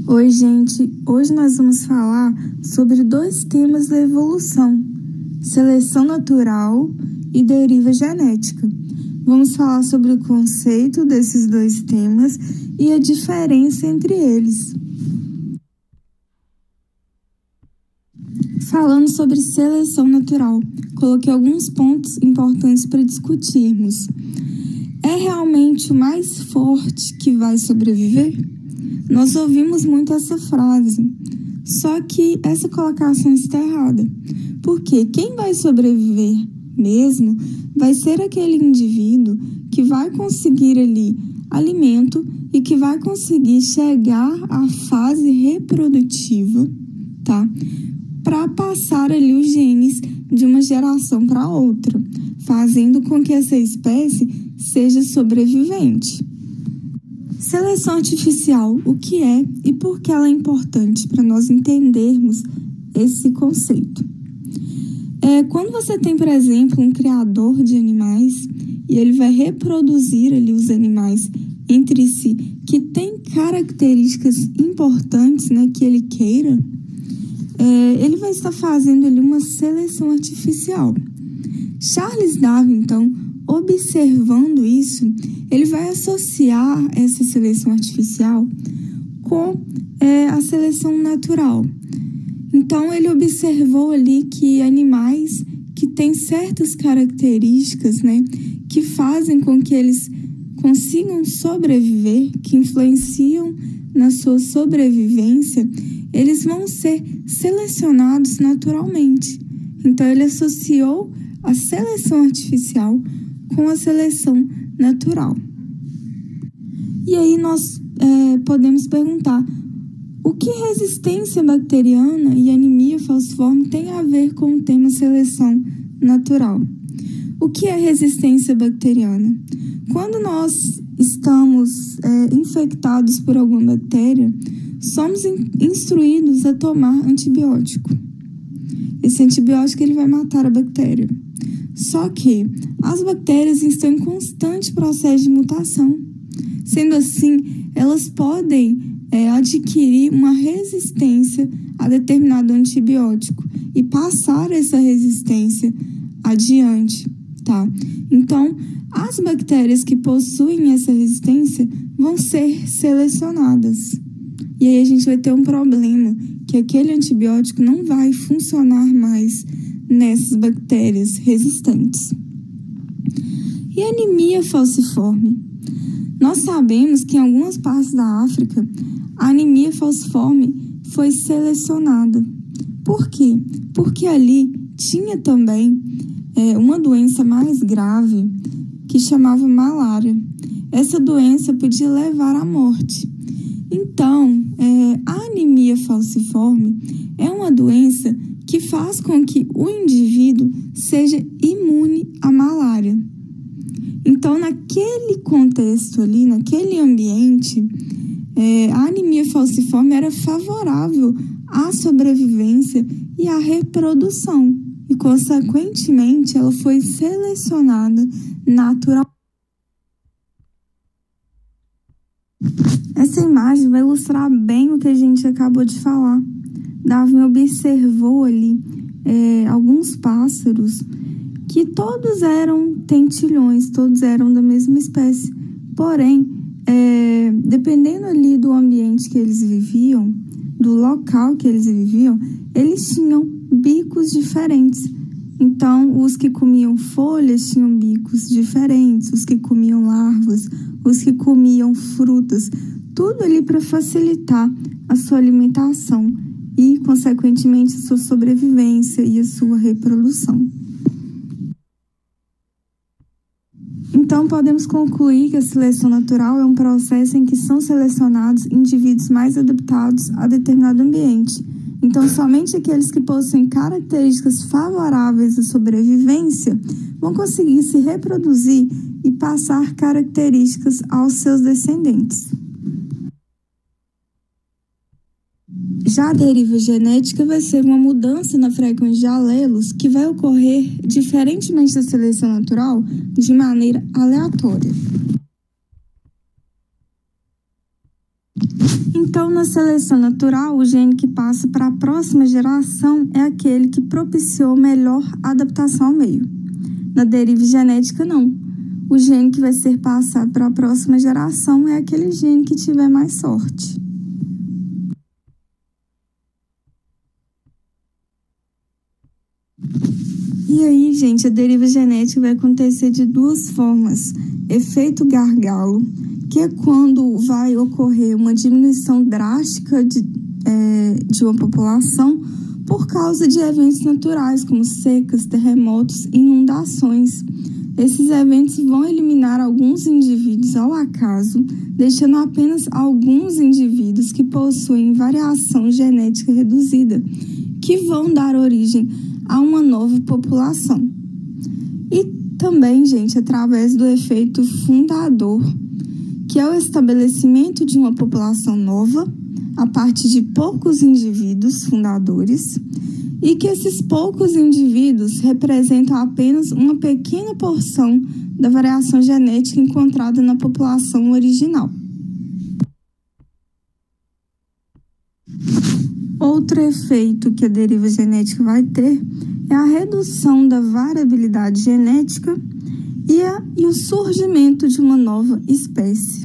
Oi, gente! Hoje nós vamos falar sobre dois temas da evolução: seleção natural e deriva genética. Vamos falar sobre o conceito desses dois temas e a diferença entre eles. Falando sobre seleção natural, coloquei alguns pontos importantes para discutirmos. É realmente o mais forte que vai sobreviver? Nós ouvimos muito essa frase, só que essa colocação está errada, porque quem vai sobreviver mesmo vai ser aquele indivíduo que vai conseguir ali alimento e que vai conseguir chegar à fase reprodutiva, tá? Para passar ali os genes de uma geração para outra, fazendo com que essa espécie seja sobrevivente. Seleção artificial, o que é e por que ela é importante para nós entendermos esse conceito? Quando você tem, por exemplo, um criador de animais e ele vai reproduzir ali os animais entre si, que tem características importantes, né, que ele queira, ele vai estar fazendo ali uma seleção artificial. Charles Darwin, então, observando isso, ele vai associar essa seleção artificial com a seleção natural. Então, ele observou ali que animais que têm certas características, né, que fazem com que eles consigam sobreviver, que influenciam na sua sobrevivência, eles vão ser selecionados naturalmente. Então, ele associou a seleção artificial com a seleção natural. E aí nós podemos perguntar: o que resistência bacteriana e anemia falciforme tem a ver com o tema seleção natural? O que é resistência bacteriana? Quando nós estamos infectados por alguma bactéria, somos instruídos a tomar antibiótico. Esse antibiótico ele vai matar a bactéria. Só que as bactérias estão em constante processo de mutação. Sendo assim, elas podem adquirir uma resistência a determinado antibiótico e passar essa resistência adiante, tá? Então, as bactérias que possuem essa resistência vão ser selecionadas. E aí a gente vai ter um problema, que aquele antibiótico não vai funcionar mais nessas bactérias resistentes. E a anemia falciforme? Nós sabemos que em algumas partes da África, a anemia falciforme foi selecionada. Por quê? Porque ali tinha também uma doença mais grave que chamava malária. Essa doença podia levar à morte. Então, a anemia falciforme é uma doença que faz com que o indivíduo seja imune à malária. Então, naquele contexto ali, naquele ambiente, a anemia falciforme era favorável à sobrevivência e à reprodução. E, consequentemente, ela foi selecionada naturalmente. Essa imagem vai ilustrar bem o que a gente acabou de falar. Darwin observou ali alguns pássaros que todos eram tentilhões, todos eram da mesma espécie. Porém, dependendo ali do ambiente que eles viviam, do local que eles viviam, eles tinham bicos diferentes. Então, os que comiam folhas tinham bicos diferentes, os que comiam larvas, os que comiam frutas, tudo ali para facilitar a sua alimentação e, consequentemente, a sua sobrevivência e a sua reprodução. Então, podemos concluir que a seleção natural é um processo em que são selecionados indivíduos mais adaptados a determinado ambiente. Então, somente aqueles que possuem características favoráveis à sobrevivência vão conseguir se reproduzir e passar características aos seus descendentes. Já a deriva genética vai ser uma mudança na frequência de alelos que vai ocorrer, diferentemente da seleção natural, de maneira aleatória. Então, na seleção natural, o gene que passa para a próxima geração é aquele que propiciou melhor adaptação ao meio. Na deriva genética, não. O gene que vai ser passado para a próxima geração é aquele gene que tiver mais sorte. E aí, gente, a deriva genética vai acontecer de duas formas. Efeito gargalo, que é quando vai ocorrer uma diminuição drástica de uma população por causa de eventos naturais, como secas, terremotos e inundações. Esses eventos vão eliminar alguns indivíduos ao acaso, deixando apenas alguns indivíduos que possuem variação genética reduzida, que vão dar origem a uma nova população. E também, gente, através do efeito fundador, que é o estabelecimento de uma população nova a partir de poucos indivíduos fundadores, e que esses poucos indivíduos representam apenas uma pequena porção da variação genética encontrada na população original. Outro efeito que a deriva genética vai ter é a redução da variabilidade genética e o surgimento de uma nova espécie.